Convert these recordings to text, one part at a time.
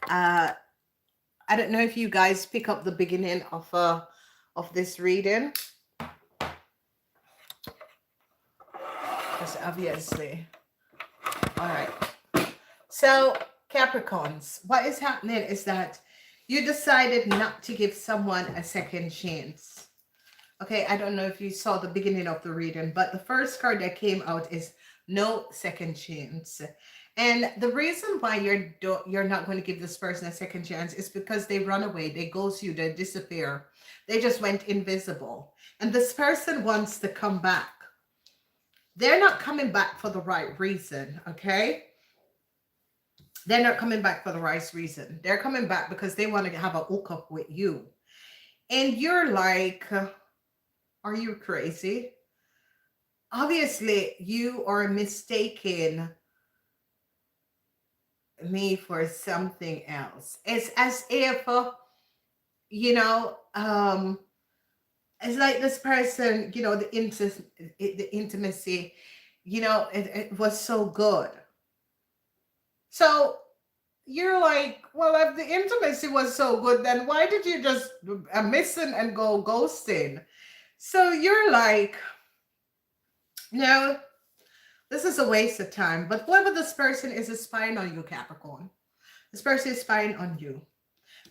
Uh, I don't know if you guys pick up the beginning of this reading, because obviously, all right. So Capricorns, what is happening is that you decided not to give someone a second chance. Okay, I don't know if you saw the beginning of the reading, but the first card that came out is no second chance. And the reason why you're not going to give this person a second chance is because they run away, they ghost you, they disappear. They just went invisible. And this person wants to come back. They're not coming back for the right reason, okay? They're not coming back for the right reason. They're coming back because they want to have a hookup with you. And you're like, are you crazy? Obviously, you are mistaking me for something else. It's as if, you know, it's like this person, the intimacy, it was so good. So you're like, well, if the intimacy was so good, then why did you just missing and go ghosting? So you're like, no, this is a waste of time. But whoever this person is spying on you, Capricorn. This person is spying on you.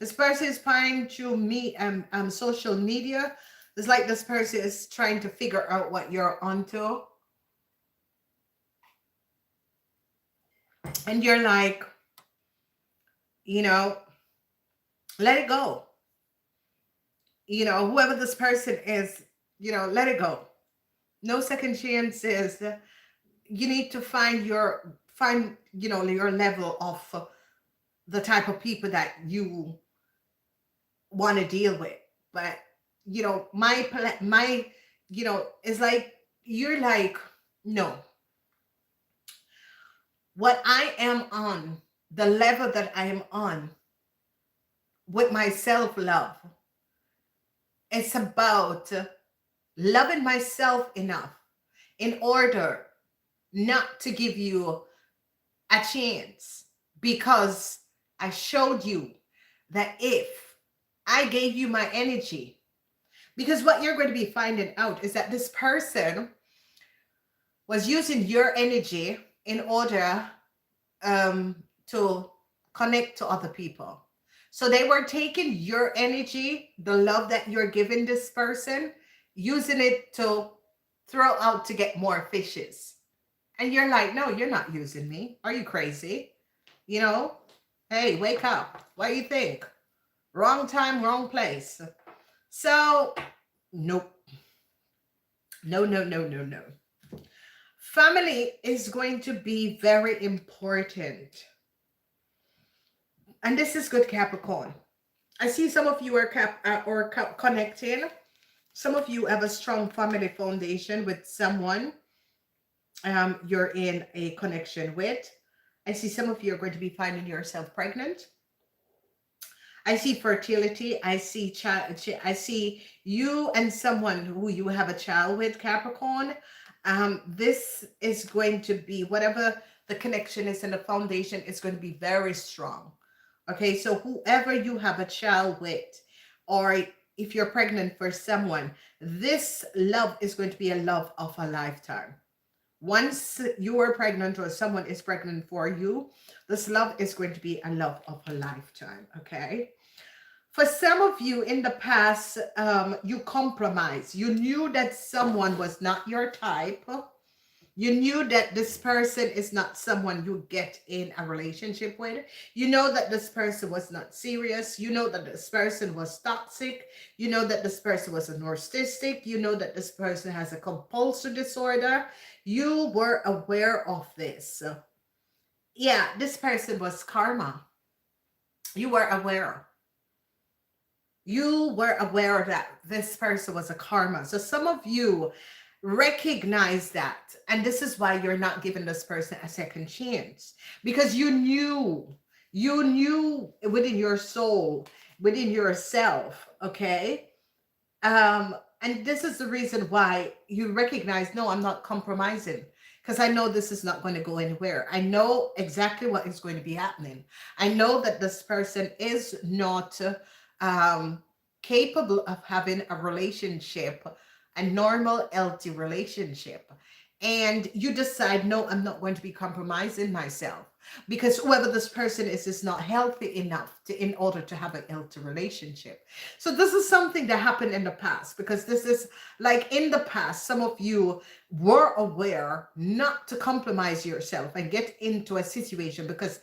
This person is spying through me and social media. It's like this person is trying to figure out what you're onto. And you're like, you know, let it go. Whoever this person is, let it go. No second chances. You need to find your level of the type of people that you want to deal with. But my it's like you're like, no, what I am on, the level that I am on with my self-love, it's about loving myself enough in order not to give you a chance, because I showed you that if I gave you my energy, because what you're going to be finding out is that this person was using your energy in order to connect to other people. So they were taking your energy, the love that you're giving this person, using it to throw out to get more fishes. And you're like, no, you're not using me. Are you crazy? You know, hey, wake up. What do you think? Wrong time, wrong place. So, nope. No, no, no, no, no. Family is going to be very important. And this is good, Capricorn. I see some of you are connecting. Some of you have a strong family foundation with someone you're in a connection with. I see some of you are going to be finding yourself pregnant. I see fertility. I see child. I see you and someone who you have a child with, Capricorn. This is going to be, whatever the connection is and the foundation is going to be very strong. Okay, so whoever you have a child with, or if you're pregnant for someone, this love is going to be a love of a lifetime. Once you are pregnant or someone is pregnant for you, this love is going to be a love of a lifetime. Okay. For some of you in the past, you compromised. You knew that someone was not your type. You knew that this person is not someone you get in a relationship with. You know that this person was not serious. You know that this person was toxic. You know that this person was a narcissistic. You know that this person has a compulsive disorder. You were aware of this. Yeah, this person was karma. You were aware. You were aware that this person was a karma. So some of you recognize that, and this is why you're not giving this person a second chance, because you knew within your soul, within yourself. Okay. And this is the reason why you recognize, no, I'm not compromising. because I know this is not going to go anywhere. I know exactly what is going to be happening. I know that this person is not um, capable of having a relationship, a normal, healthy relationship. And you decide, no, I'm not going to be compromising myself because whoever this person is not healthy enough to in order to have a healthy relationship. So this is something that happened in the past, because this is like in the past, some of you were aware not to compromise yourself and get into a situation because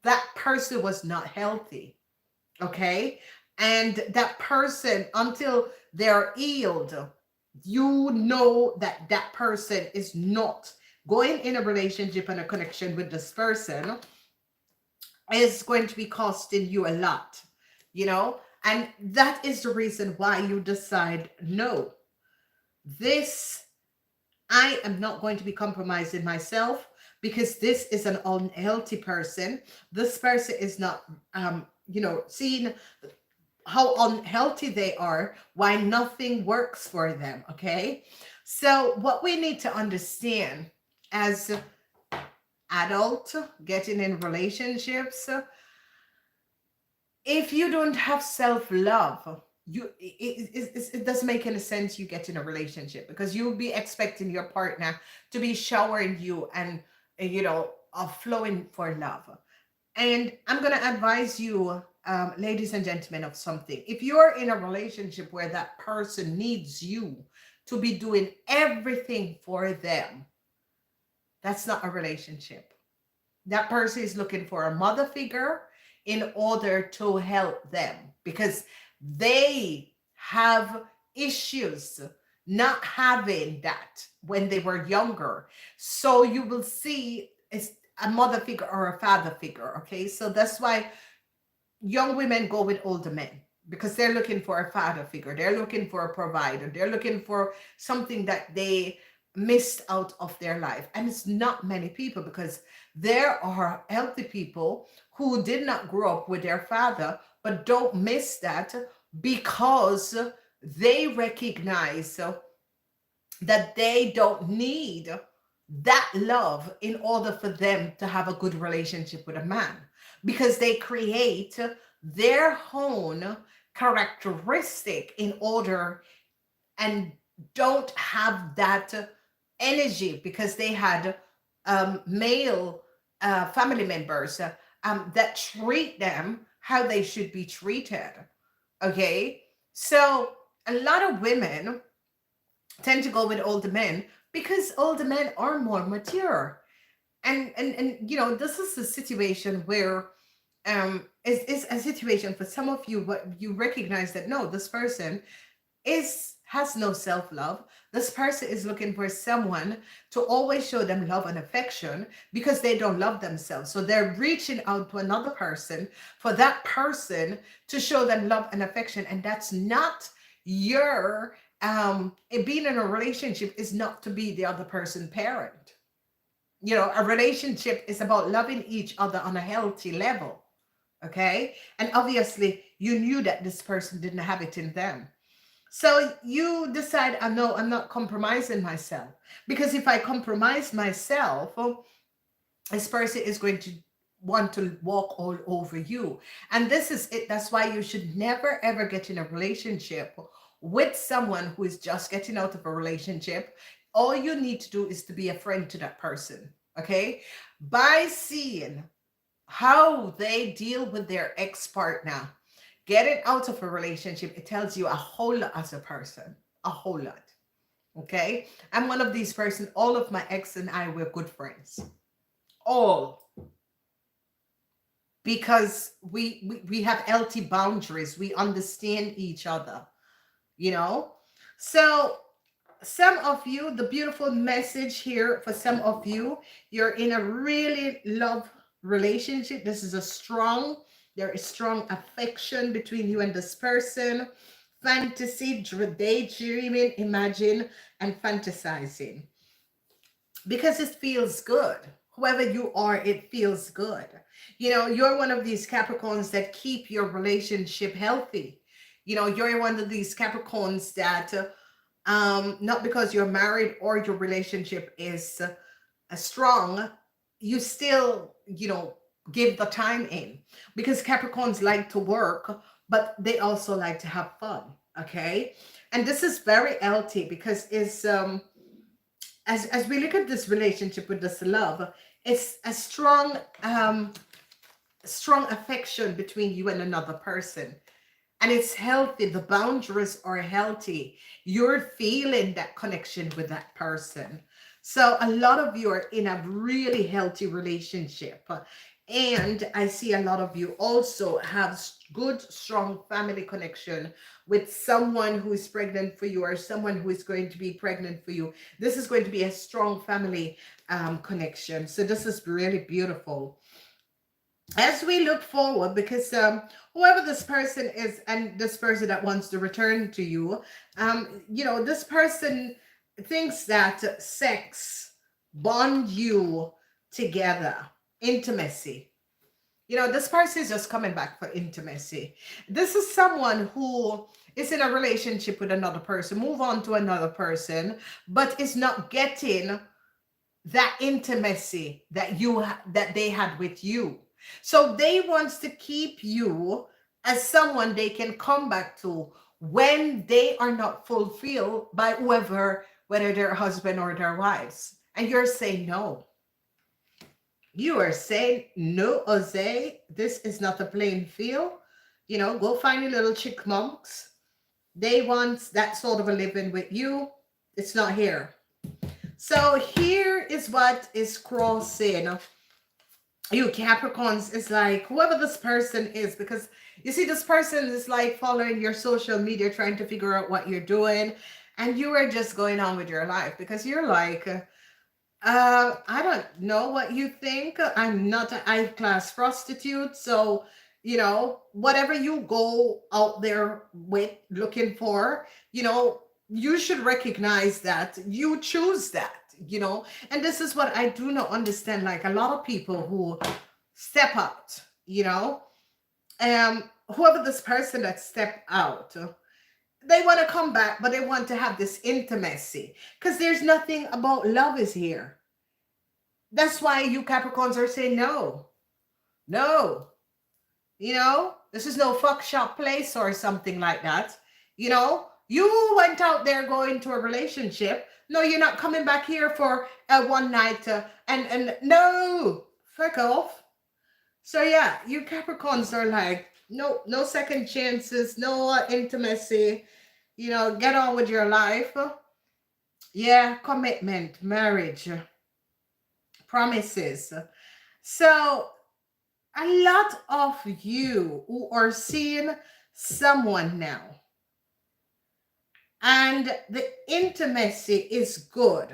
that person was not healthy. Okay. And that person, until they're healed, you know that that person is not going in a relationship and a connection with this person is going to be costing you a lot, you know? And that is the reason why you decide, no, this, I am not going to be compromising myself because this is an unhealthy person. This person is not, seeing how unhealthy they are, why nothing works for them. Okay. So what we need to understand as adult getting in relationships, if you don't have self-love, it doesn't make any sense you get in a relationship, because you'll be expecting your partner to be showering you and flowing for love. And I'm going to advise you, ladies and gentlemen, of something. If you're in a relationship where that person needs you to be doing everything for them, that's not a relationship. That person is looking for a mother figure in order to help them, because they have issues not having that when they were younger. So you will see it's a mother figure or a father figure. Okay. So that's why young women go with older men, because they're looking for a father figure. They're looking for a provider. They're looking for something that they missed out of their life. And it's not many people, because there are healthy people who did not grow up with their father, but don't miss that because they recognize that they don't need that love in order for them to have a good relationship with a man, because they create their own characteristic in order and don't have that energy, because they had male family members that treat them how they should be treated. Okay. So a lot of women tend to go with older men because older men are more mature. And this is a situation where it's a situation for some of you, but you recognize that no, this person has no self-love. This person is looking for someone to always show them love and affection because they don't love themselves. So they're reaching out to another person for that person to show them love and affection. And that's not your being in a relationship is not to be the other person's parent. A relationship is about loving each other on a healthy level. Okay. And obviously you knew that this person didn't have it in them. So you decide, no, I'm not compromising myself, because if I compromise myself, this person is going to want to walk all over you. And this is it. That's why you should never, ever get in a relationship with someone who is just getting out of a relationship. All you need to do is to be a friend to that person. Okay. By seeing how they deal with their ex-partner, getting out of a relationship, it tells you a whole lot as a person, a whole lot. Okay. I'm one of these person. All of my ex and I were good friends. All. Because we have healthy boundaries. We understand each other, So some of you, the beautiful message here for some of you, you're in a really love relationship. This is there is strong affection between you and this person. Fantasy, daydreaming, imagine, and fantasizing. Because it feels good. Whoever you are, it feels good. You're one of these Capricorns that keep your relationship healthy. You're one of these Capricorns that not because you're married or your relationship is strong, you still, give the time in, because Capricorns like to work, but they also like to have fun. Okay. And this is very LT because it's, as we look at this relationship with this love, it's a strong affection between you and another person, and it's healthy. The boundaries are healthy. You're feeling that connection with that person. So a lot of you are in a really healthy relationship. And I see a lot of you also have good, strong family connection with someone who is pregnant for you, or someone who is going to be pregnant for you. This is going to be a strong family connection. So this is really beautiful as we look forward, because whoever this person is, and this person that wants to return to you, this person thinks that sex bond you together, intimacy. This person is just coming back for intimacy. This is someone who is in a relationship with another person, move on to another person, but is not getting that intimacy that they had with you. So they wants to keep you as someone they can come back to when they are not fulfilled by whoever, whether their husband or their wives. And you're saying no. You are saying no, Jose. This is not a playing field. Go find your little chickmunks. They want that sort of a living with you. It's not here. So here is what is crossing you Capricorns. Is like whoever this person is, because you see this person is like following your social media, trying to figure out what you're doing, and you are just going on with your life because you're like, I don't know what you think. I'm not an high-class prostitute, so whatever you go out there with looking for, you should recognize that you choose that. And this is what I do not understand. Like a lot of people who step out, whoever this person that step out, they want to come back, but they want to have this intimacy because there's nothing about love is here. That's why you Capricorns are saying no, no. This is no fuck shop place or something like that. You went out there going to a relationship. No, you're not coming back here for a one night and no, fuck off. So yeah, you Capricorns are like, no second chances, no intimacy. Get on with your life. Yeah, commitment, marriage, promises. So a lot of you who are seeing someone now, and the intimacy is good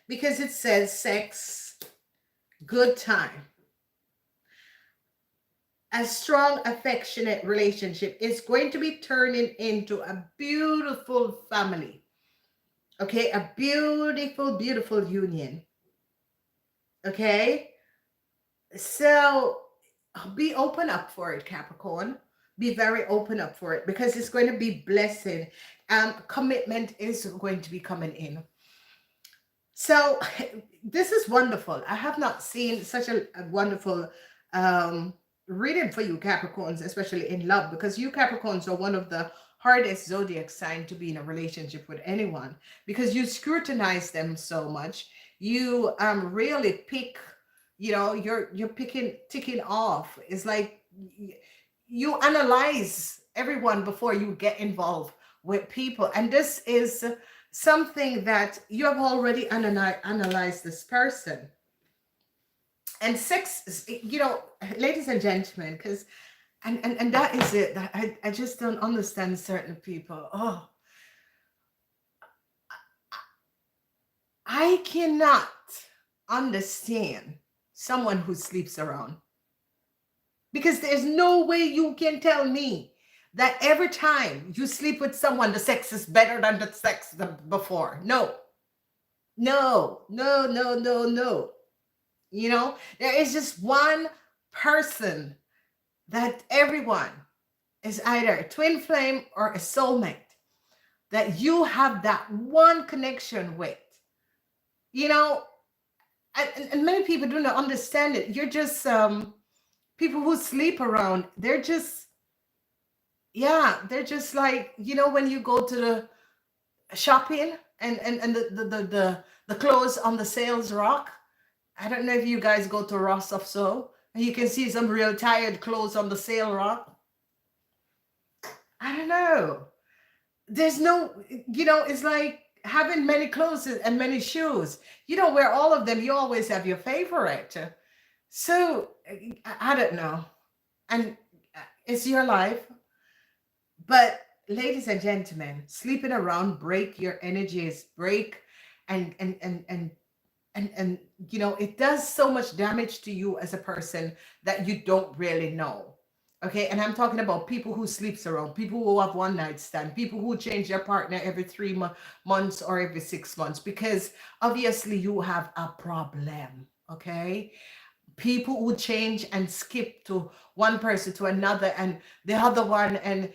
because it says sex, good time. A strong, affectionate relationship is going to be turning into a beautiful family. Okay, a beautiful, beautiful union. Okay, so be open up for it, Capricorn. Be very open up for it because it's going to be blessing. Commitment is going to be coming in. So this is wonderful. I have not seen such a wonderful reading for you Capricorns, especially in love, because you Capricorns are one of the hardest zodiac sign to be in a relationship with anyone because you scrutinize them so much. You really pick, you're ticking off. It's like you analyze everyone before you get involved with people, and this is something that you have already analyzed this person. And sex is, ladies and gentlemen, because and that is it. I just don't understand certain people. Oh, I cannot understand someone who sleeps around, because there's no way you can tell me that every time you sleep with someone, the sex is better than the sex before. No, no, no, no, no, no. There is just one person that everyone is either a twin flame or a soulmate that you have that one connection with. and many people do not understand it. You're just people who sleep around. They're just, yeah, they're just like, when you go to the shopping and the clothes on the sales rack. I don't know if you guys go to Ross of So, and you can see some real tired clothes on the sale rack. I don't know. There's no, it's like having many clothes and many shoes. You don't wear all of them. You always have your favorite. So I don't know. And it's your life. But ladies and gentlemen, sleeping around break your energies, break and it does so much damage to you as a person that you don't really know. Okay, and I'm talking about people who sleeps around, people who have one night stand, people who change their partner every 3 months or every 6 months, because obviously you have a problem. Okay, people who change and skip to one person to another and the other one, and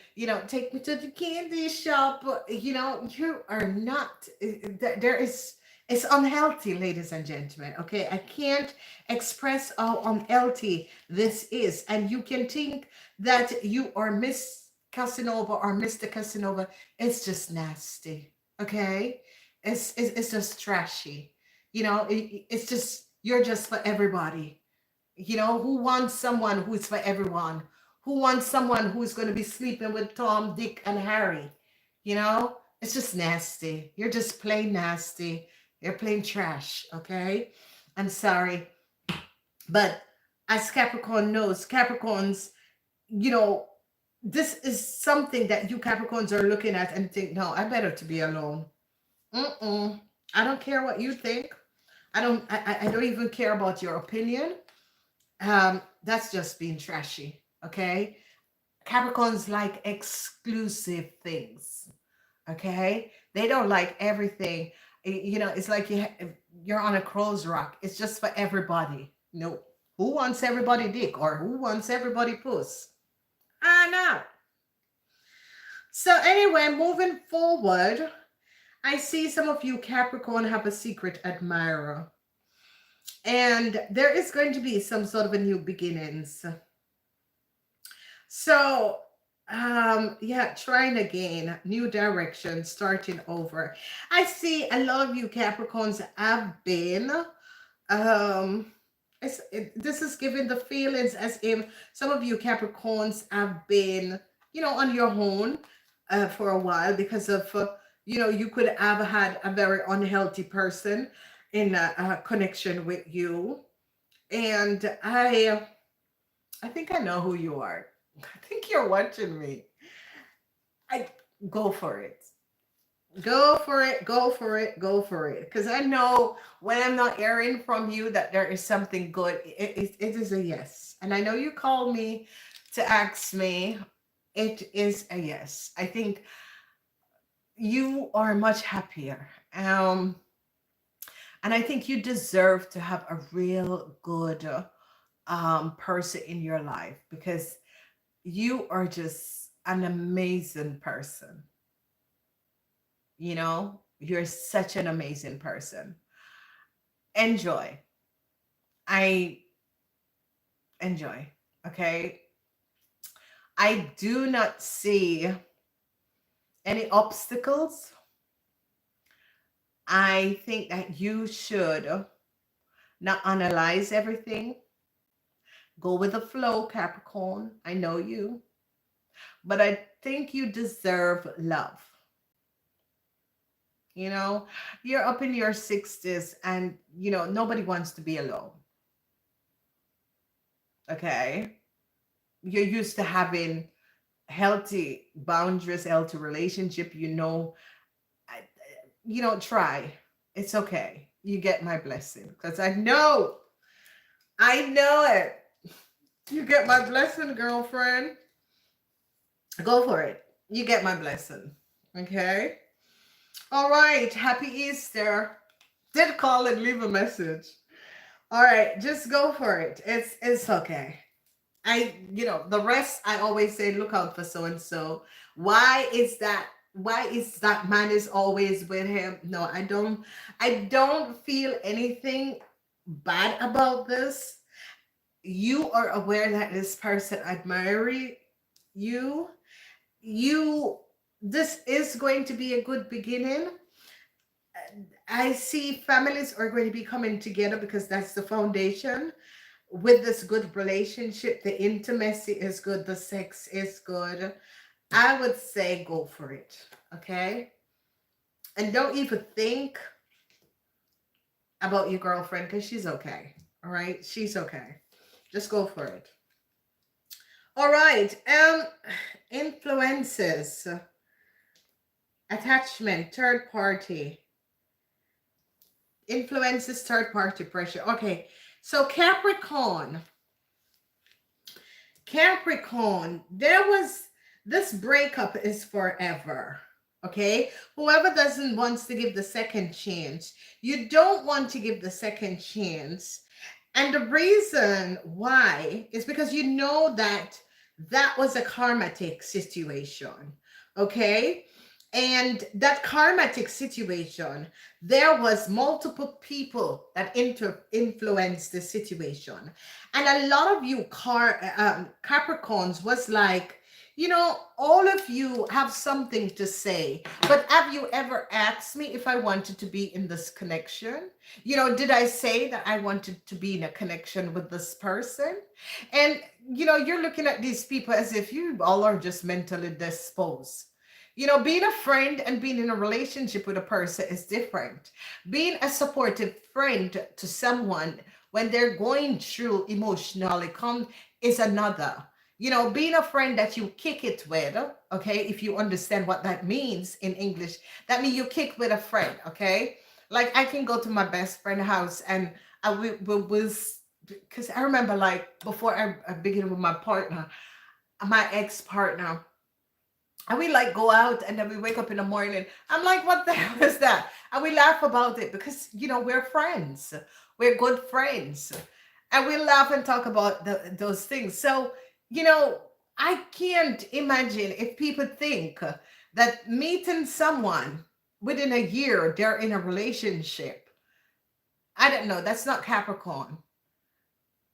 take me to the candy shop. You are not, there is, it's unhealthy, ladies and gentlemen. Okay, I can't express how unhealthy this is. And you can think that you are Miss Casanova or Mr. Casanova. It's just nasty. Okay, it's just trashy. It's just, you're just for everybody. Who wants someone who is for everyone? Who wants someone who's going to be sleeping with Tom, Dick, and Harry? It's just nasty. You're just plain nasty. You're plain trash. Okay, I'm sorry, but as Capricorn knows, Capricorns, you know this is something that you Capricorns are looking at and think, no, I better to be alone. Mm-mm. I don't care what you think. I don't even care about your opinion. That's just being trashy. Okay, Capricorns like exclusive things. Okay, they don't like everything. It's like you're on a cruise rock. It's just for everybody. No, who wants everybody dick or who wants everybody puss? I know. So anyway, moving forward, I see some of you Capricorn have a secret admirer, and there is going to be some sort of a new beginnings. So yeah, trying again, new direction, starting over. I see a lot of you Capricorns have been this is giving the feelings as if some of you Capricorns have been, on your own for a while because of you could have had a very unhealthy person in a connection with you. And I think I know who you are. I think you're watching me. I Go for it. Go for it. Go for it. Go for it. Because I know when I'm not hearing from you that there is something good. It is a yes. And I know you called me to ask me. It is a yes. I think you are much happier. And I think you deserve to have a real good person in your life, because you are just an amazing person. You're such an amazing person. Enjoy. I enjoy. Okay. I do not see any obstacles. I think that you should not analyze everything. Go with the flow, Capricorn. I know you. But I think you deserve love. You're up in your 60s and, nobody wants to be alone. Okay. You're used to having healthy boundaries, healthy relationship. I, try. It's okay. You get my blessing because I know it. You get my blessing, girlfriend. Go for it. You get my blessing. Okay. All right. Happy Easter. Did call and leave a message. All right. Just go for it. It's okay. The rest, I always say, look out for so and so. Why is that man is always with him? No, I don't feel anything bad about this. You are aware that this person admires you. You, this is going to be a good beginning. I see families are going to be coming together because that's the foundation. With this good relationship, the intimacy is good, the sex is good. I would say go for it. Okay. And don't even think about your girlfriend because she's okay. All right. She's okay. Just go for it. All right. Influences, attachment, third party. Influences, third party pressure. Okay. So Capricorn, there was this breakup is forever. Okay. Whoever doesn't wants to give the second chance, you don't want to give the second chance. And the reason why is because you know that that was a karmatic situation. Okay. And that karmatic situation, there was multiple people that influenced the situation. And a lot of you Capricorns was like, all of you have something to say, but have you ever asked me if I wanted to be in this connection? Did I say that I wanted to be in a connection with this person? And, you're looking at these people as if you all are just mentally disposed. Being a friend and being in a relationship with a person is different. Being a supportive friend to someone when they're going through emotionally is another. Being a friend that you kick it with, okay, if you understand what that means in English, that means you kick with a friend, okay? Like I can go to my best friend's house and I was, because I remember like before I began with my partner, my ex-partner, and we like go out and then we wake up in the morning. I'm like, what the hell is that? And we laugh about it because, we're friends. We're good friends. And we laugh and talk about those things. So, I can't imagine if people think that meeting someone within a year, they're in a relationship. I don't know. That's not Capricorn.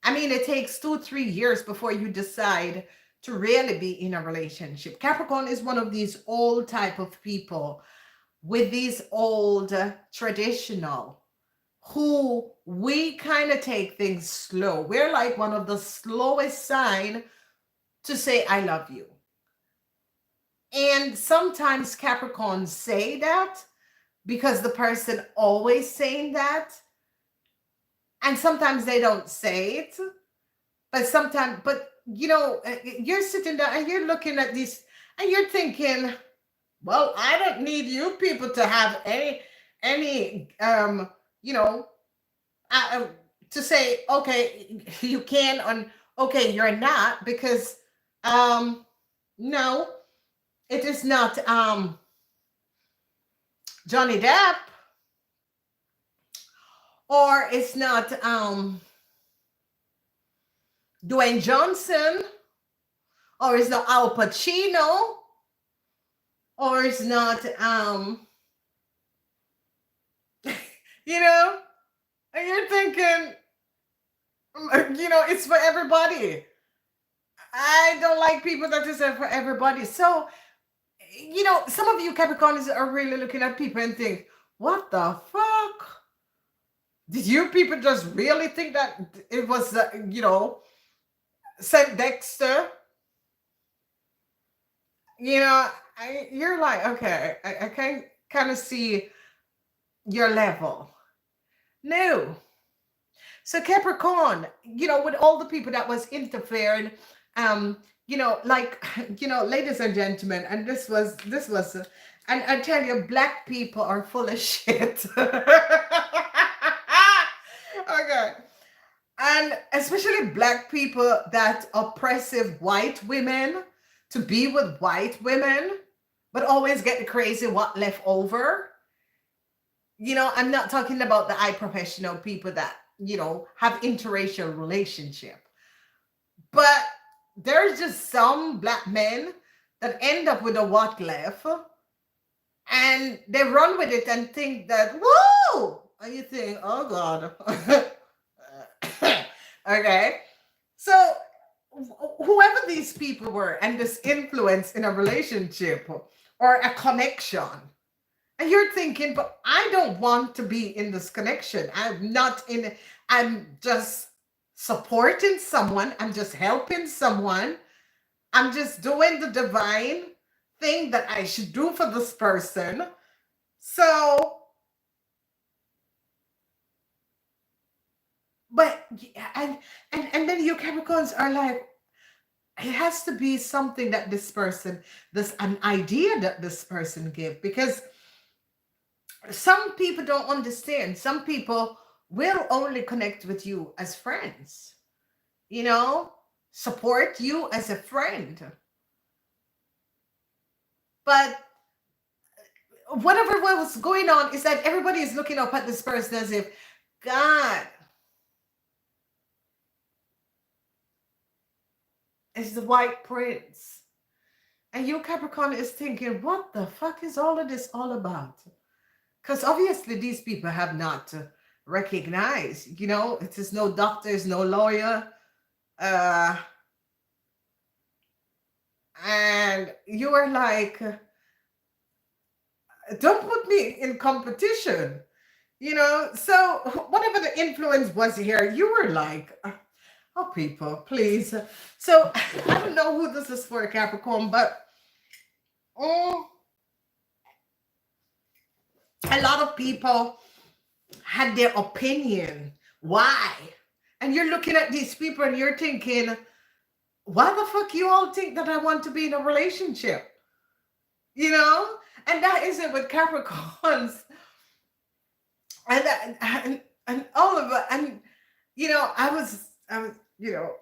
I mean, it takes 2-3 years before you decide to really be in a relationship. Capricorn is one of these old type of people with these old traditional who we kind of take things slow. We're like one of the slowest sign to say I love you. And sometimes Capricorns say that because the person always saying that. And sometimes they don't say it. But sometimes, you're sitting there and you're looking at this and you're thinking, well, I don't need you people to have any to say, okay, you can, on, okay, you're not, because, no, it is not, Johnny Depp, or it's not, Dwayne Johnson, or it's not Al Pacino, or it's not, and you're thinking, it's for everybody. I don't like people that just say for everybody. So, some of you Capricorns are really looking at people and think, what the fuck? Did you people just really think that it was, St. Dexter? You're like, okay, I can kind of see your level. No. So Capricorn, with all the people that was interfering, ladies and gentlemen, and this was, and I tell you, black people are full of shit. Okay. And especially black people that oppressive white women to be with white women, but always get the crazy what left over. I'm not talking about the high professional people that, have interracial relationship. But there's just some black men that end up with a what left and they run with it and think that, whoa! And you think, oh God. Okay. So whoever these people were and this influence in a relationship or a connection, and you're thinking, but I don't want to be in this connection. I'm not in, I'm just supporting someone, I'm just helping someone, I'm just doing the divine thing that I should do for this person. So, but and then you Capricorns are like, it has to be something that this person, this an idea that this person give, because some people don't understand. Some people will only connect with you as friends, you know, support you as a friend. But whatever was going on is that everybody is looking up at this person as if, God is the white prince. And you Capricorn is thinking, what the fuck is all of this all about? Because obviously these people have not recognized, you know, it is no doctors, no lawyer, uh, and you are like, don't put me in competition, you know. So whatever the influence was here, you were like, oh, people, please. So I don't know who this is for, Capricorn, but oh, a lot of people had their opinion. Why? And you're looking at these people and you're thinking, why the fuck you all think that I want to be in a relationship? You know? And that is it with Capricorns. And all of it. And you know, I was, you know,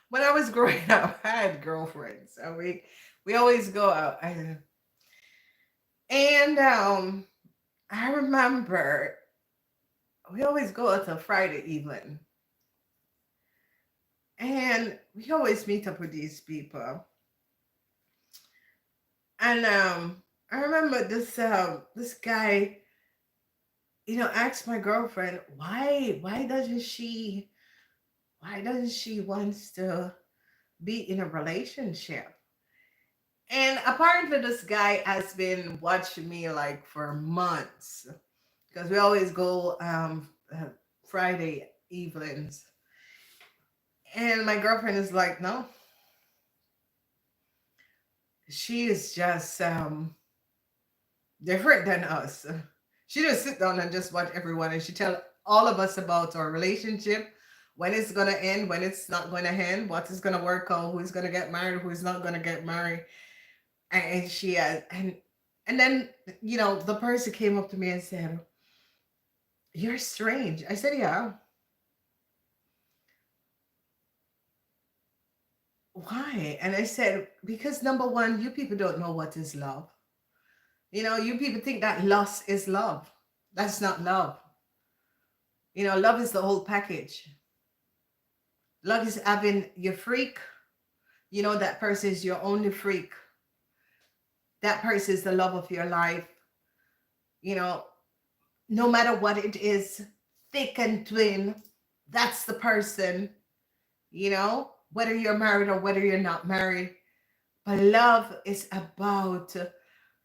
when I was growing up, I had girlfriends. So we always go out. And I remember we always go out till Friday evening. And we always meet up with these people. And I remember this guy, you know, asked my girlfriend, why doesn't she wants to be in a relationship? And apparently this guy has been watching me like for months because we always go Friday evenings. And my girlfriend is like, no, she is just different than us. She just sit down and just watch everyone, and she tell all of us about our relationship, when it's gonna end, when it's not gonna end, what is gonna work out, who's gonna get married, who's not gonna get married. And she and then, you know, the person came up to me and said, "You're strange." I said, "Yeah, why?" And I said, "Because number one, you people don't know what is love. You know, you people think that lust is love. That's not love. You know, love is the whole package. Love is having your freak. You know, that person is your only freak. That person is the love of your life. You know, no matter what it is, thick and twin, that's the person, you know, whether you're married or whether you're not married. But love is about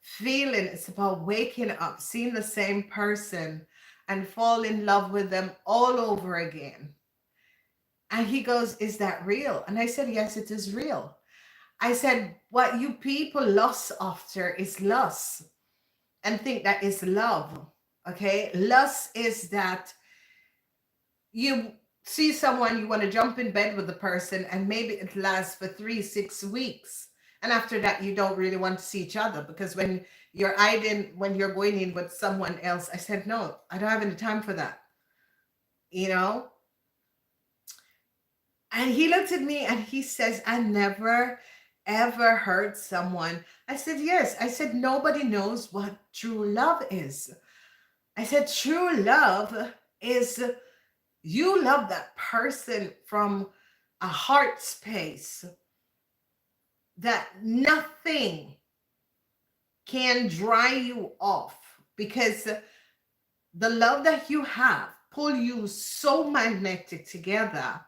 feeling, it's about waking up, seeing the same person and fall in love with them all over again." And he goes, "Is that real?" And I said, "Yes, it is real." I said, "What you people lust after is lust and think that is love. Okay? Lust is that you see someone, you want to jump in bed with the person, and maybe it lasts for 3 6 weeks. And after that, you don't really want to see each other because when you're going in with someone else, I said, no, I don't have any time for that. You know? And he looked at me and he says, "I never ever hurt someone." I said, "Yes." I said, "Nobody knows what true love is." I said, "True love is you love that person from a heart space that nothing can dry you off, because the love that you have pull you so magnetic together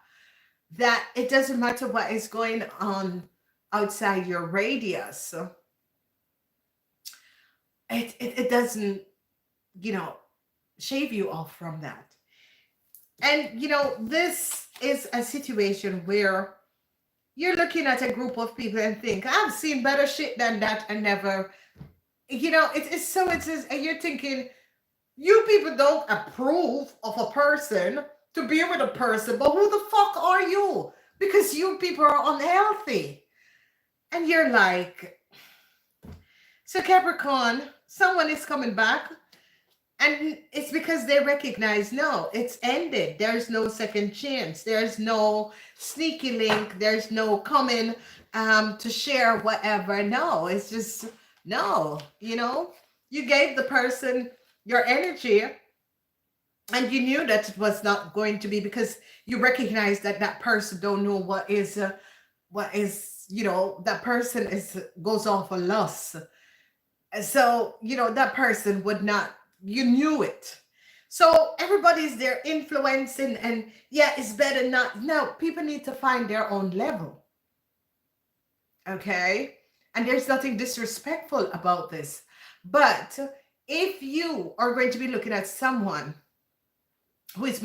that it doesn't matter what is going on outside your radius. It doesn't, you know, shave you off from that. And, this is a situation where you're looking at a group of people and think, I've seen better shit than that and never, and you're thinking, you people don't approve of a person to be with a person, but who the fuck are you? Because you people are unhealthy. And you're like, so Capricorn, someone is coming back. And it's because they recognize, no, it's ended. There's no second chance. There's no sneaky link. There's no coming to share whatever. No, it's just, no, you gave the person your energy and you knew that it was not going to be, because you recognize that that person don't know what is, that person goes off a lust. So, that person would not, you knew it. So everybody's there influencing, and yeah, it's better not. No, people need to find their own level. Okay? And there's nothing disrespectful about this. But if you are going to be looking at someone who is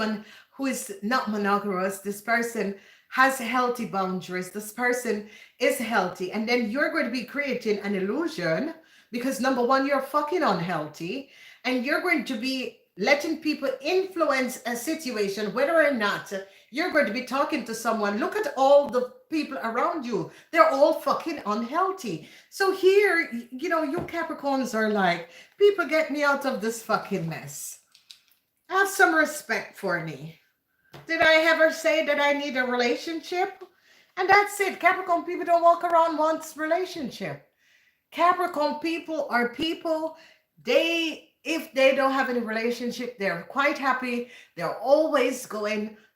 not monogamous, this person has healthy boundaries, this person is healthy, and then you're going to be creating an illusion because, number one, you're fucking unhealthy. And you're going to be letting people influence a situation, whether or not you're going to be talking to someone. Look at all the people around you. They're all fucking unhealthy. So here, you Capricorns are like, people, get me out of this fucking mess. Have some respect for me. Did I ever say that I need a relationship? And that's it. Capricorn people don't walk around wants relationship. Capricorn people are people, if they don't have any relationship, they're quite happy. They're always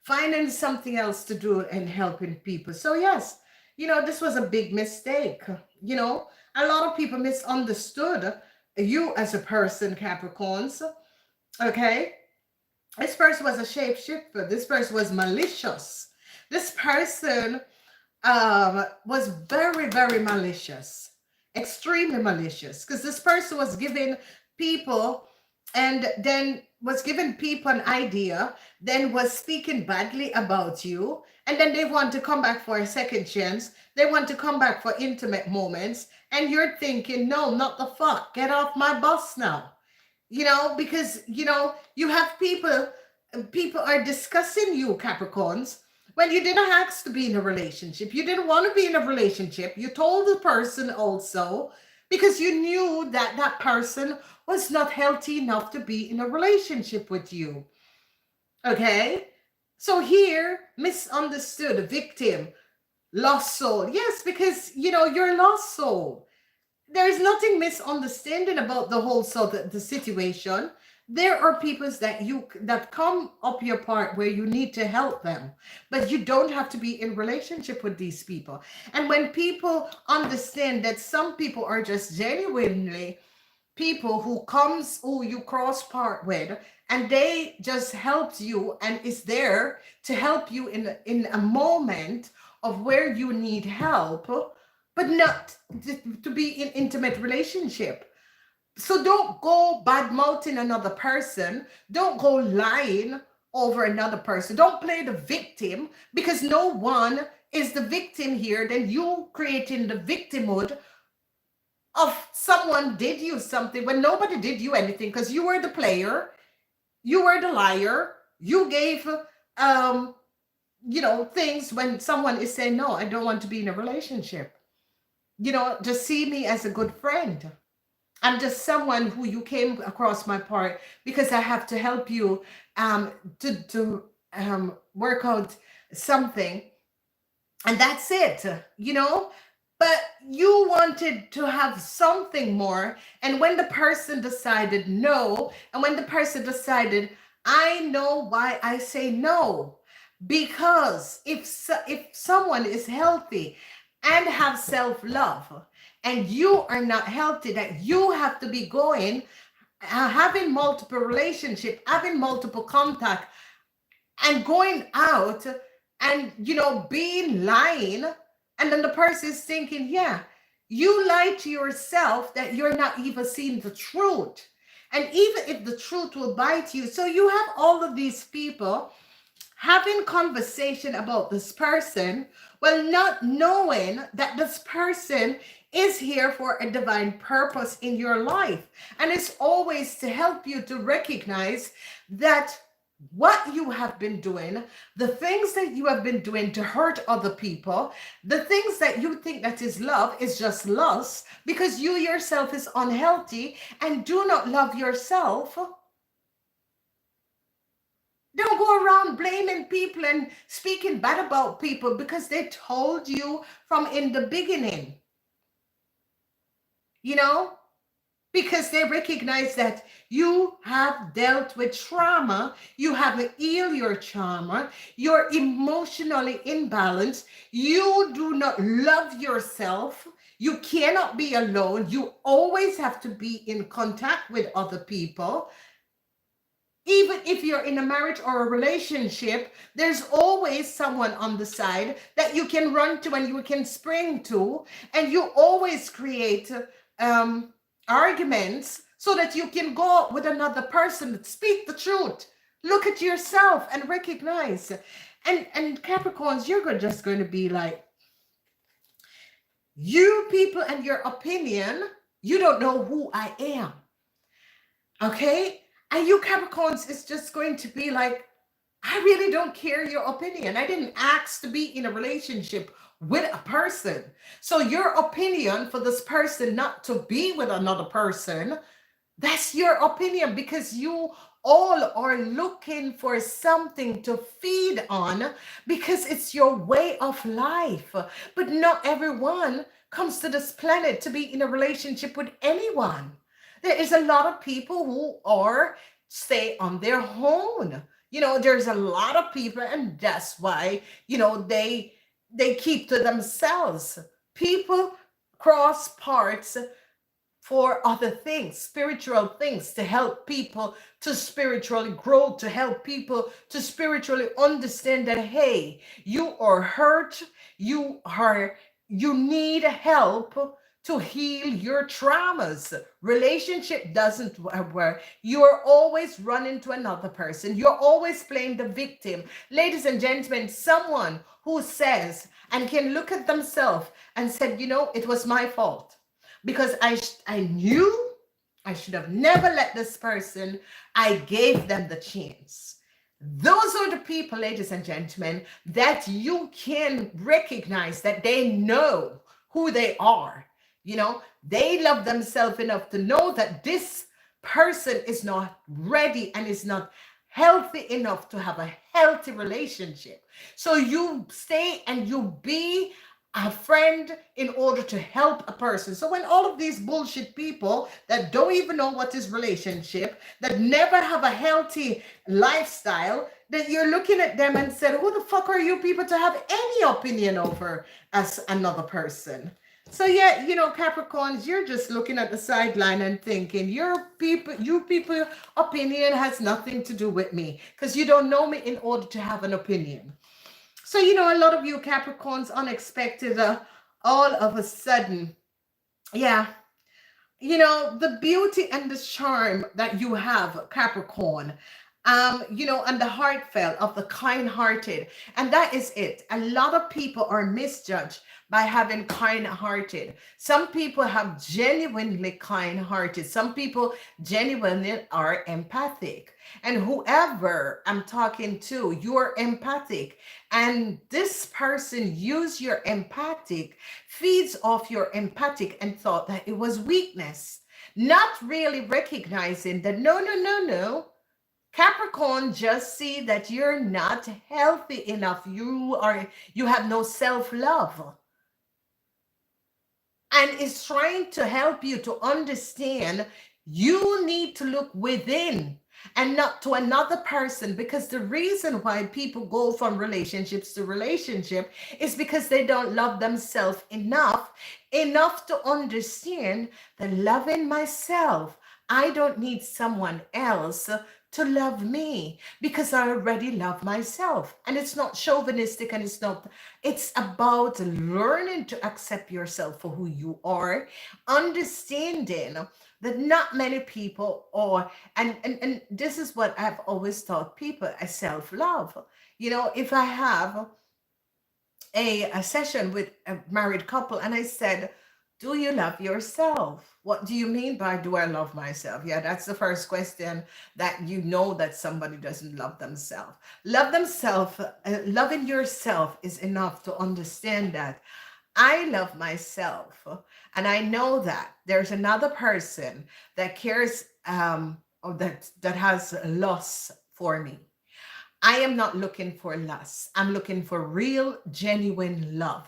finding something else to do and helping people. So yes, this was a big mistake. A lot of people misunderstood you as a person, Capricorns. Okay? This person was a shapeshifter. This person was malicious. This person was very, very malicious. Extremely malicious. Because this person was giving people and then was giving people an idea, then was speaking badly about you, and then they want to come back for a second chance. They want to come back for intimate moments, and you're thinking, no, not the fuck, get off my bus now. Because you have people are discussing you, Capricorns, when you didn't ask to be in a relationship. You didn't want to be in a relationship. You told the person also, because you knew that that person was not healthy enough to be in a relationship with you. Okay? So here, misunderstood, victim, lost soul. Yes, because, you're a lost soul. There's nothing misunderstanding about the whole the situation. There are people that come up your part where you need to help them, but you don't have to be in relationship with these people. And when people understand that some people are just genuinely people who you cross part with, and they just helped you and is there to help you in a moment of where you need help, but not to be in intimate relationship. So don't go bad-mouthing another person. Don't go lying over another person. Don't play the victim, because no one is the victim here. Then you creating the victimhood of someone did you something when nobody did you anything, because you were the player. You were the liar. You gave, things when someone is saying, no, I don't want to be in a relationship. Just see me as a good friend. I'm just someone who you came across my part because I have to help you to work out something. And that's it, But you wanted to have something more. And when the person decided no, and when the person decided, I know why I say no. Because if someone is healthy and have self-love, and you are not healthy, that you have to be going, having multiple relationships, having multiple contact, and going out and, being lying. And then the person is thinking, yeah, you lied to yourself that you're not even seeing the truth. And even if the truth will bite you, so you have all of these people having conversation about this person, well, not knowing that this person is here for a divine purpose in your life. And it's always to help you to recognize that what you have been doing, the things that you have been doing to hurt other people, the things that you think that is love is just lust, because you yourself is unhealthy and do not love yourself. Don't go around blaming people and speaking bad about people because they told you from in the beginning, because they recognize that you have dealt with trauma, you haven't healed your trauma, you're emotionally imbalanced, you do not love yourself, you cannot be alone, you always have to be in contact with other people. Even if you're in a marriage or a relationship, there's always someone on the side that you can run to and you can spring to, and you always create arguments so that you can go with another person. Speak the truth. Look at yourself and recognize. And Capricorns, you're just going to be like, you people and your opinion, you don't know who I am. Okay? And you Capricorns is just going to be like, I really don't care your opinion. I didn't ask to be in a relationship with a person. So your opinion for this person not to be with another person, that's your opinion, because you all are looking for something to feed on because it's your way of life. But not everyone comes to this planet to be in a relationship with anyone. There is a lot of people who are stay on their own. There's a lot of people, and that's why, they keep to themselves. People cross paths for other things, spiritual things, to help people to spiritually grow, to help people to spiritually understand that, hey, you are hurt, you need help to heal your traumas. Relationship doesn't work. You're always running to another person. You're always playing the victim. Ladies and gentlemen, someone who says and can look at themselves and said, it was my fault because I knew I should have never let this person, I gave them the chance. Those are the people, ladies and gentlemen, that you can recognize that they know who they are. They love themselves enough to know that this person is not ready and is not healthy enough to have a healthy relationship. So you stay and you be a friend in order to help a person. So when all of these bullshit people that don't even know what is relationship, that never have a healthy lifestyle, that you're looking at them and said, who the fuck are you people to have any opinion over as another person? So yeah, Capricorns, you're just looking at the sideline and thinking, you people opinion has nothing to do with me, because you don't know me in order to have an opinion. So, a lot of you Capricorns, unexpected, all of a sudden, yeah, the beauty and the charm that you have, Capricorn, and the heartfelt of the kind-hearted. And that is it. A lot of people are misjudged by having kind-hearted. Some people have genuinely kind-hearted. Some people genuinely are empathic. And whoever I'm talking to, you're empathic. And this person used your empathic, feeds off your empathic, and thought that it was weakness. Not really recognizing that no. Capricorn just see that you're not healthy enough. You have no self-love. And is trying to help you to understand you need to look within and not to another person, because the reason why people go from relationships to relationship is because they don't love themselves enough to understand that loving myself, I don't need someone else to love me because I already love myself. And it's not chauvinistic and it's about learning to accept yourself for who you are, understanding that not many people are, and this is what I've always taught people, a self-love. If I have a session with a married couple and I said, do you love yourself? What do you mean by do I love myself? Yeah, that's the first question that that somebody doesn't love themselves. Love themselves, loving yourself is enough to understand that I love myself, and I know that there's another person that cares, or that has loss for me. I am not looking for lust. I'm looking for real, genuine love.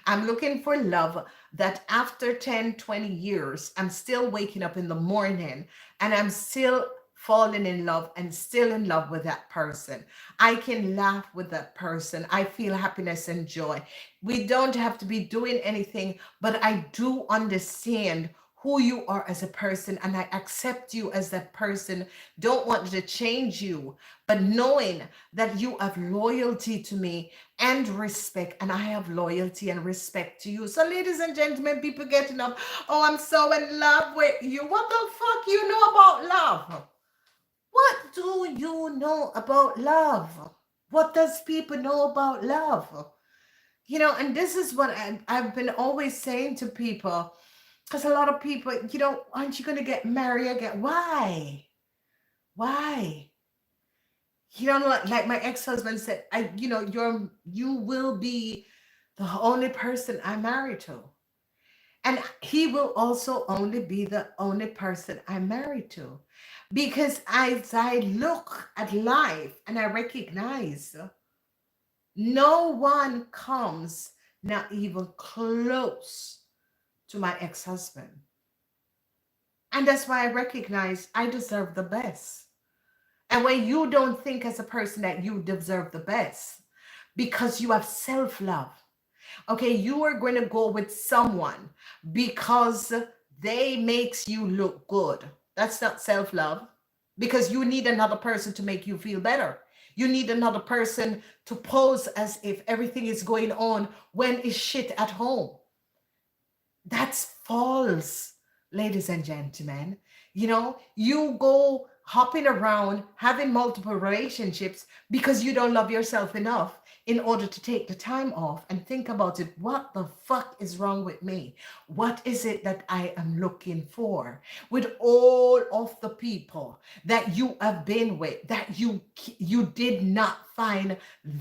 I'm looking for love that after 10, 20 years, I'm still waking up in the morning and I'm still falling in love and still in love with that person. I can laugh with that person. I feel happiness and joy. We don't have to be doing anything, but I do understand who you are as a person and I accept you as that person. Don't want to change you, but knowing that you have loyalty to me and respect, and I have loyalty and respect to you. So, ladies and gentlemen, people getting up, oh, I'm so in love with you. What the fuck you know about love? What do you know about love? What does people know about love? And this is what I've been always saying to people, because a lot of people, aren't you going to get married again? Why? Why? Like my ex-husband said, you will be the only person I marry to. And he will also only be the only person I'm married to. Because as I look at life and I recognize no one comes not even close to my ex-husband. And that's why I recognize I deserve the best. And when you don't think as a person that you deserve the best, because you have self-love, okay, you are going to go with someone because they makes you look good. That's not self-love, because you need another person to make you feel better. You need another person to pose as if everything is going on when it's shit at home. That's false, ladies and gentlemen. You go hopping around having multiple relationships because you don't love yourself enough in order to take the time off and think about it. What the fuck is wrong with me? What is it that I am looking for? With all of the people that you have been with, that you did not find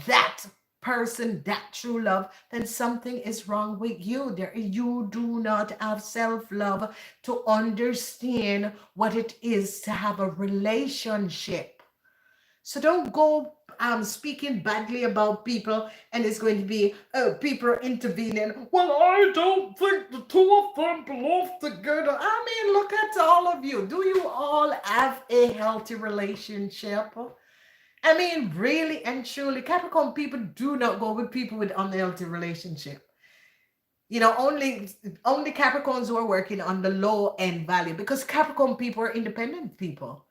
that person, that true love, then something is wrong with you. You do not have self-love to understand what it is to have a relationship. So don't go speaking badly about people and it's going to be, oh, people are intervening. Well, I don't think the two of them belong together. I mean, look at all of you. Do you all have a healthy relationship? I mean, really and truly, Capricorn people do not go with people with unhealthy relationship. Only Capricorns who are working on the low end value, because Capricorn people are independent people.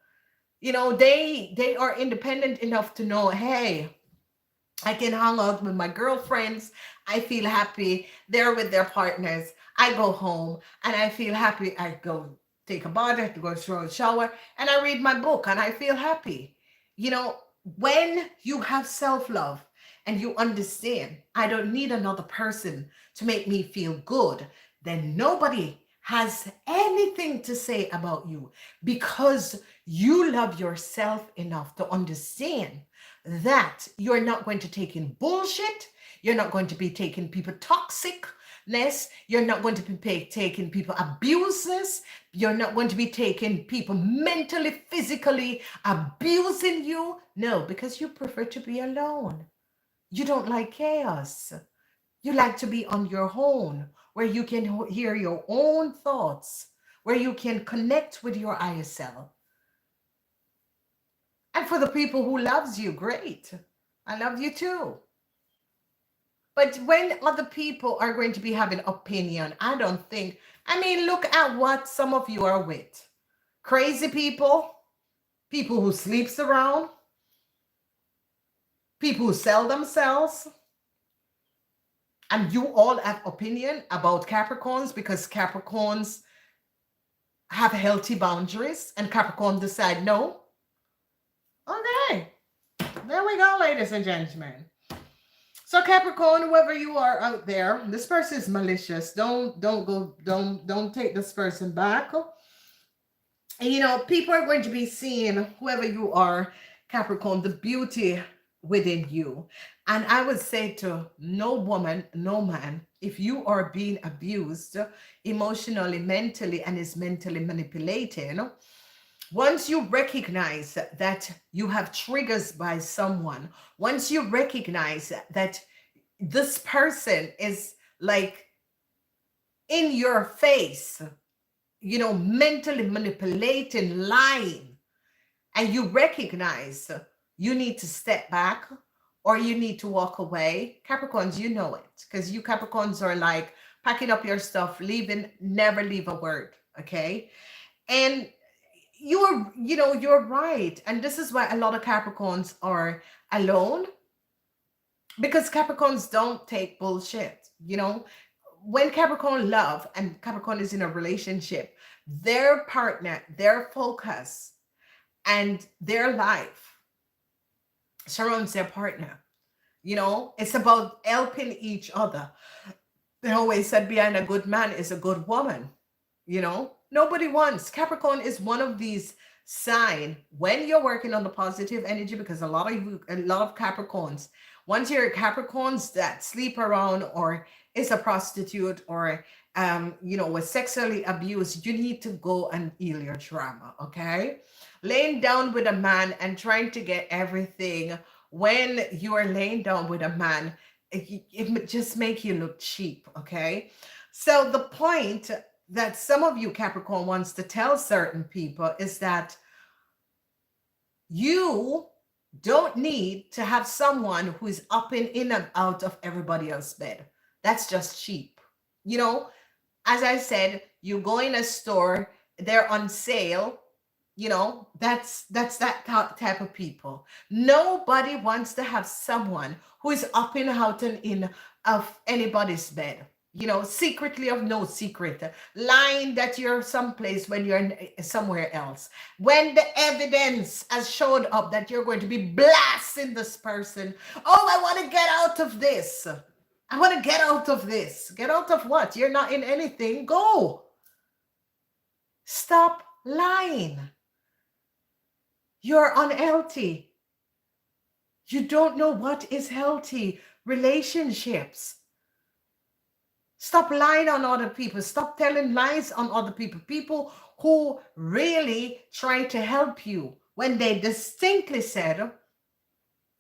They are independent enough to know, hey, I can hang out with my girlfriends. I feel happy. They're with their partners. I go home and I feel happy. I go take a bath, I go throw a shower, and I read my book and I feel happy. When you have self-love and you understand, I don't need another person to make me feel good, then nobody has anything to say about you, because you love yourself enough to understand that you're not going to take in bullshit. You're not going to be taking people toxicness. You're not going to be taking people abuses. You're not going to be taking people mentally, physically abusing you. No, because you prefer to be alone. You don't like chaos. You like to be on your own, where you can hear your own thoughts, where you can connect with your higher self. And for the people who loves you, great. I love you too. But when other people are going to be having opinion, I don't think, look at what some of you are with. Crazy people, people who sleeps around, people who sell themselves. And you all have opinion about Capricorns because Capricorns have healthy boundaries and Capricorn decide no. Okay, there we go, ladies and gentlemen. So Capricorn, whoever you are out there, this person is malicious. Don't take this person back. And you know, people are going to be seeing, whoever you are, Capricorn, the beauty within you. And I would say to no woman, no man, if you are being abused emotionally, mentally, and is mentally manipulated, once you recognize that you have triggers by someone, once you recognize that this person is like in your face, you know, mentally manipulating, lying, and you recognize you need to step back or you need to walk away. Capricorns, you know it, because you Capricorns are like packing up your stuff, leaving, never leave a word, okay? And you're right. And this is why a lot of Capricorns are alone, because Capricorns don't take bullshit, you know? When Capricorn love and Capricorn is in a relationship, their partner, their focus, and their life surrounds their partner. You know, it's about helping each other. They always said behind a good man is a good woman. You know, nobody wants. Capricorn is one of these sign when you're working on the positive energy, because a lot of Capricorns, once you're Capricorns that sleep around or is a prostitute or was sexually abused, you need to go and heal your trauma. Okay, laying down with a man and trying to get everything when you are laying down with a man, it just make you look cheap. Okay, so the point that some of you Capricorn wants to tell certain people is that you don't need to have someone who is up and in and out of everybody else's bed. That's just cheap. You know, as I said, you go in a store, they're on sale. You know, that's that type of people. Nobody wants to have someone who is up and out and in of anybody's bed. You know, secretly of no secret, lying that you're someplace when you're somewhere else. When the evidence has showed up that you're going to be blasting this person. Oh, I want to get out of this. I want to get out of this. Get out of what? You're not in anything. Go. Stop lying. You're unhealthy. You don't know what is healthy relationships. Stop lying on other people. Stop telling lies on other people. People who really try to help you when they distinctly said,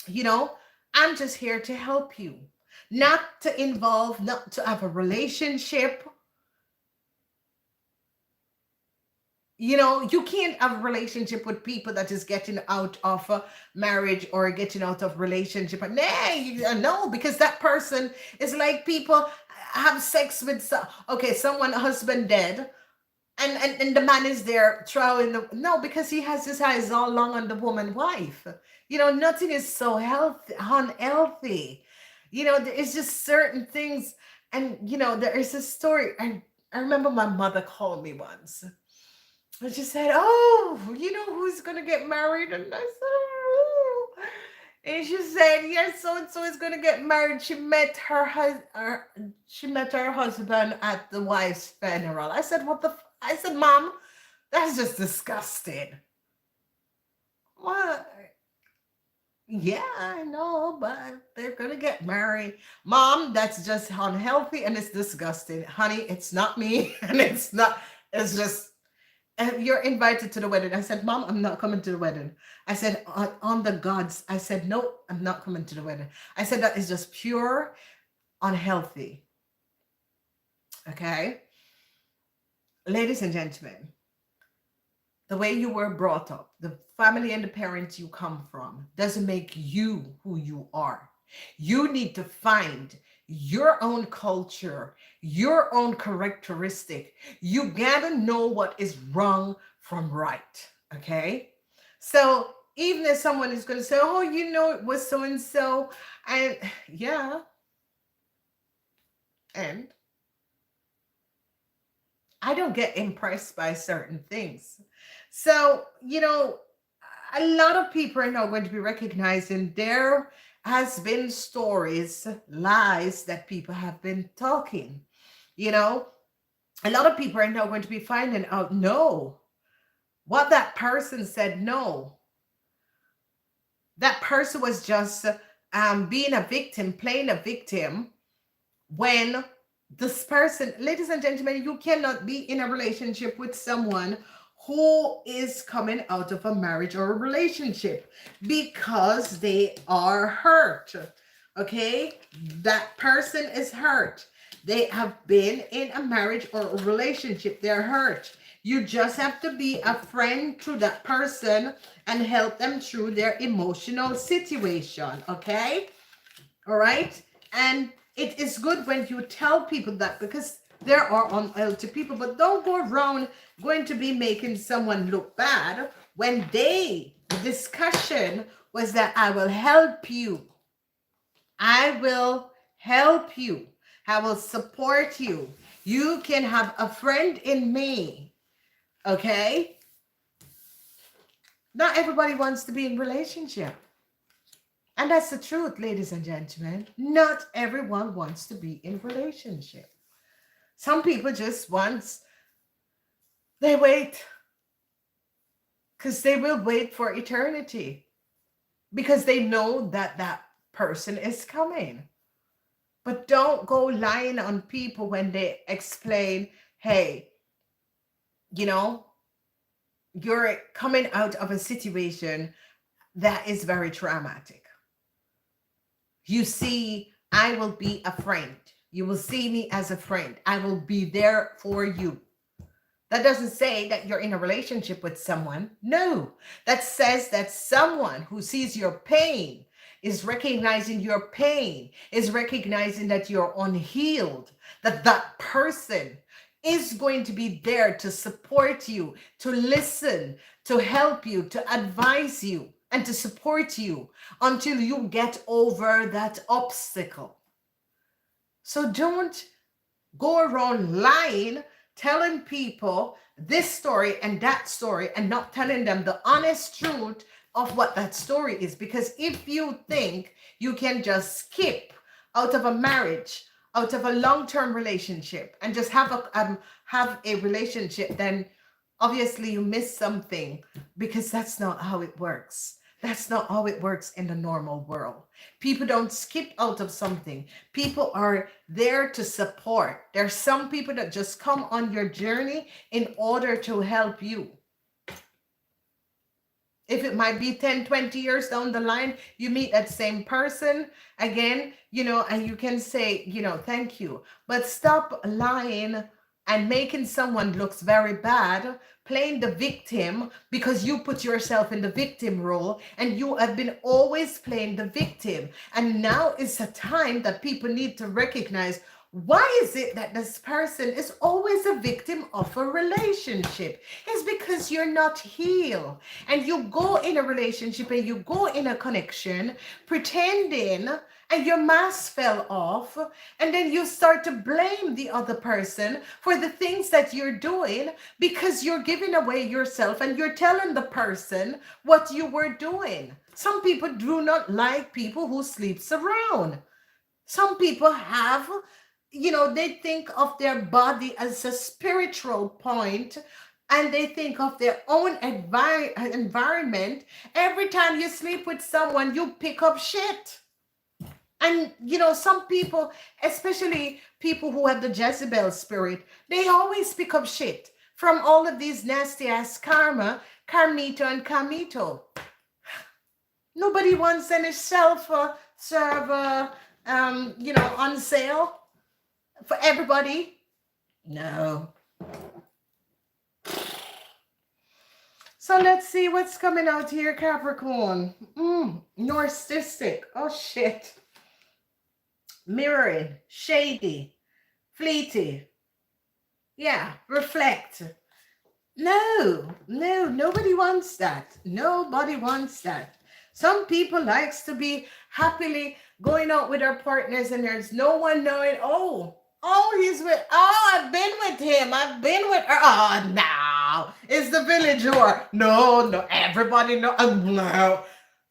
you know, I'm just here to help you. Not to involve, not to have a relationship. You know, you can't have a relationship with people that is getting out of a marriage or getting out of relationship. No, because that person is like people have sex with someone, husband dead, and the man is there throwing because he has his eyes all long on the woman wife. You know, nothing is so unhealthy. You know, it's just certain things. And you know, there is a story. I remember my mother called me once. And she said, oh, you know who's gonna get married? And I said, oh. And she said, yes, so and so is gonna get married. She met her husband at the wife's funeral. I said, I said, Mom, that's just disgusting. What? Yeah, I know, but they're gonna get married. Mom, that's just unhealthy and it's disgusting. Honey, it's not me, and it's just you're invited to the wedding. I said, Mom, I'm not coming to the wedding. I said, on the gods. I said, no, I'm not coming to the wedding. I said, that is just pure unhealthy. Okay? Ladies and gentlemen, the way you were brought up, the family and the parents you come from doesn't make you who you are. You need to find your own culture, your own characteristic. You gotta know what is wrong from right. Okay, So even if someone is going to say, oh, it was so and so, and yeah, and I don't get impressed by certain things. So, a lot of people are now going to be recognizing there has been stories, lies that people have been talking. You know, a lot of people are now going to be finding out, no, what that person said, no, that person was just being a victim, playing a victim, when this person, ladies and gentlemen, you cannot be in a relationship with someone who is coming out of a marriage or a relationship because they are hurt. Okay? That person is hurt. They have been in a marriage or a relationship. They're hurt. You just have to be a friend to that person and help them through their emotional situation. Okay? All right? And it is good when you tell people that, because there are unhealthy people, but don't go around going to be making someone look bad when the discussion was that I will help you. I will help you. I will support you. You can have a friend in me. Okay? Not everybody wants to be in relationship. And that's the truth, ladies and gentlemen. Not everyone wants to be in relationship. Some people just they wait. Because they will wait for eternity. Because they know that that person is coming. But don't go lying on people when they explain, hey, you're coming out of a situation that is very traumatic. You see, I will be a friend. You will see me as a friend. I will be there for you. That doesn't say that you're in a relationship with someone. No, that says that someone who sees your pain is recognizing your pain, is recognizing that you're unhealed, that that person is going to be there to support you, to listen, to help you, to advise you, and to support you until you get over that obstacle. So don't go around lying, telling people this story and that story, and not telling them the honest truth of what that story is. Because if you think you can just skip out of a marriage, out of a long-term relationship, and just have a relationship, then obviously you miss something, because that's not how it works. That's not how it works in the normal world. People don't skip out of something. People are there to support. There's some people that just come on your journey in order to help you. If it might be 10, 20 years down the line, you meet that same person again, and you can say, thank you. But stop lying and making someone looks very bad, playing the victim, because you put yourself in the victim role and you have been always playing the victim. And now is a time that people need to recognize, why is it that this person is always a victim of a relationship? It's because you're not healed. And you go in a relationship and you go in a connection pretending, and your mask fell off, and then you start to blame the other person for the things that you're doing, because you're giving away yourself and you're telling the person what you were doing. Some people do not like people who sleeps around. Some people have, they think of their body as a spiritual point, and they think of their own environment. Every time you sleep with someone, you pick up shit. And, some people, especially people who have the Jezebel spirit, they always pick up shit from all of these nasty ass karma, Carmito and Camito. Nobody wants any serve, on sale for everybody. No. So let's see what's coming out here, Capricorn. Narcissistic. Oh, shit. Mirroring, shady, fleety. Yeah, reflect. No, no, nobody wants that. Nobody wants that. Some people likes to be happily going out with their partners and there's no one knowing, oh, he's with, I've been with him. I've been with her. Oh, no. It's the village whore. No, no, everybody know. No.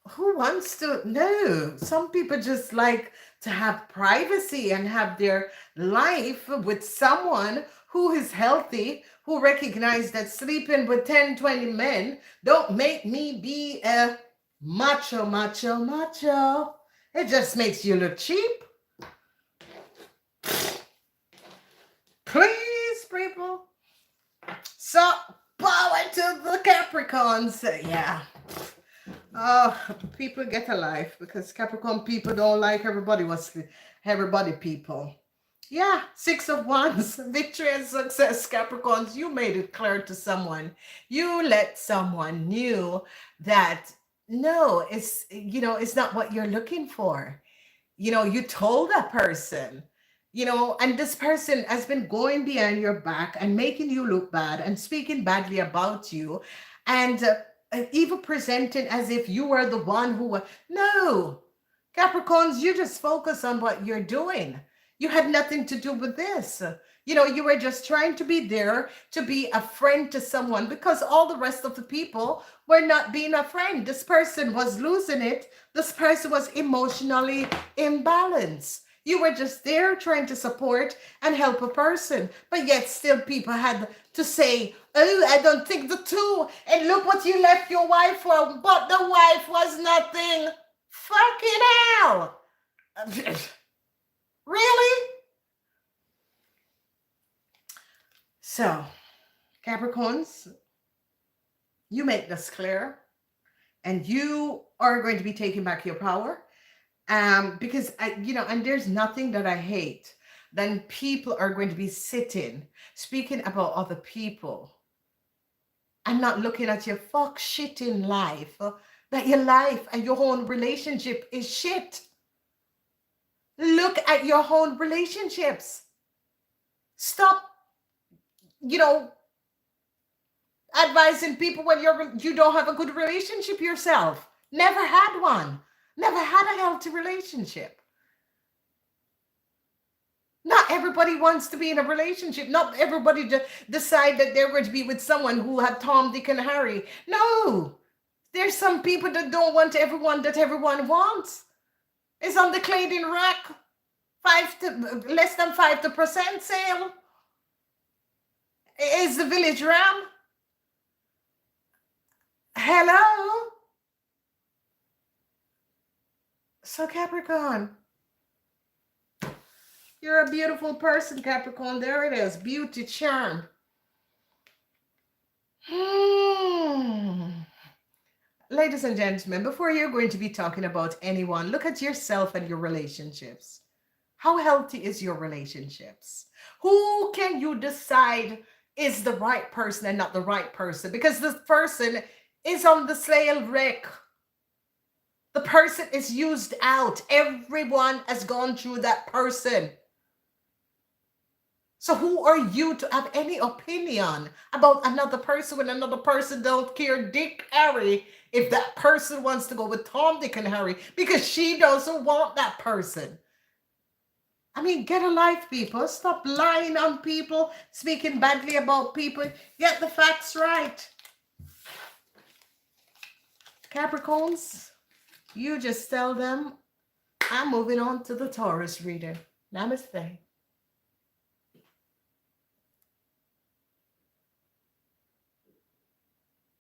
Who wants to? No. Some people just like to have privacy and have their life with someone who is healthy, who recognize that sleeping with 10, 20 men don't make me be a macho, macho, macho. It just makes you look cheap. Please, people. So, power to the Capricorns. Yeah. Oh, people get a life because Capricorn people don't like everybody people. Yeah, 6 of Wands, victory and success, Capricorns. You made it clear to someone. You let someone knew that no, it's not what you're looking for. You told that person, and this person has been going behind your back and making you look bad and speaking badly about you and even presenting as if you were the one who was. No, Capricorns, you just focus on what you're doing. You had nothing to do with this. You were just trying to be there to be a friend to someone because all the rest of the people were not being a friend. This person was losing it. This person was emotionally imbalanced. You were just there trying to support and help a person, but yet still people had to say, oh, I don't think the two, and look what you left your wife for, but the wife was nothing. Fucking hell. Really? So, Capricorns, you make this clear, and you are going to be taking back your power. Because and there's nothing that I hate than people are going to be sitting speaking about other people and not looking at your fuck shit in life, that your life and your own relationship is shit. Look at your own relationships. Stop, advising people when you don't have a good relationship yourself. Never had one. Never had a healthy relationship. Not everybody wants to be in a relationship. Not everybody decide that they're going to be with someone who had Tom, Dick, and Harry. No, there's some people that don't want everyone that everyone wants. It's on the Clayton rack, less than 5% sale. Is the Village Ram? Hello. So Capricorn, you're a beautiful person, Capricorn. There it is, beauty, charm. Ladies and gentlemen, before you're going to be talking about anyone, look at yourself and your relationships. How healthy is your relationships? Who can you decide is the right person and not the right person? Because this person is on the sale wreck. The person is used out. Everyone has gone through that person. So who are you to have any opinion about another person when another person don't care Dick, Harry, if that person wants to go with Tom, Dick, and Harry, because she doesn't want that person? I mean, get a life, people. Stop lying on people, speaking badly about people. Get the facts right. Capricorns, you just tell them, I'm moving on to the Taurus reading. Namaste.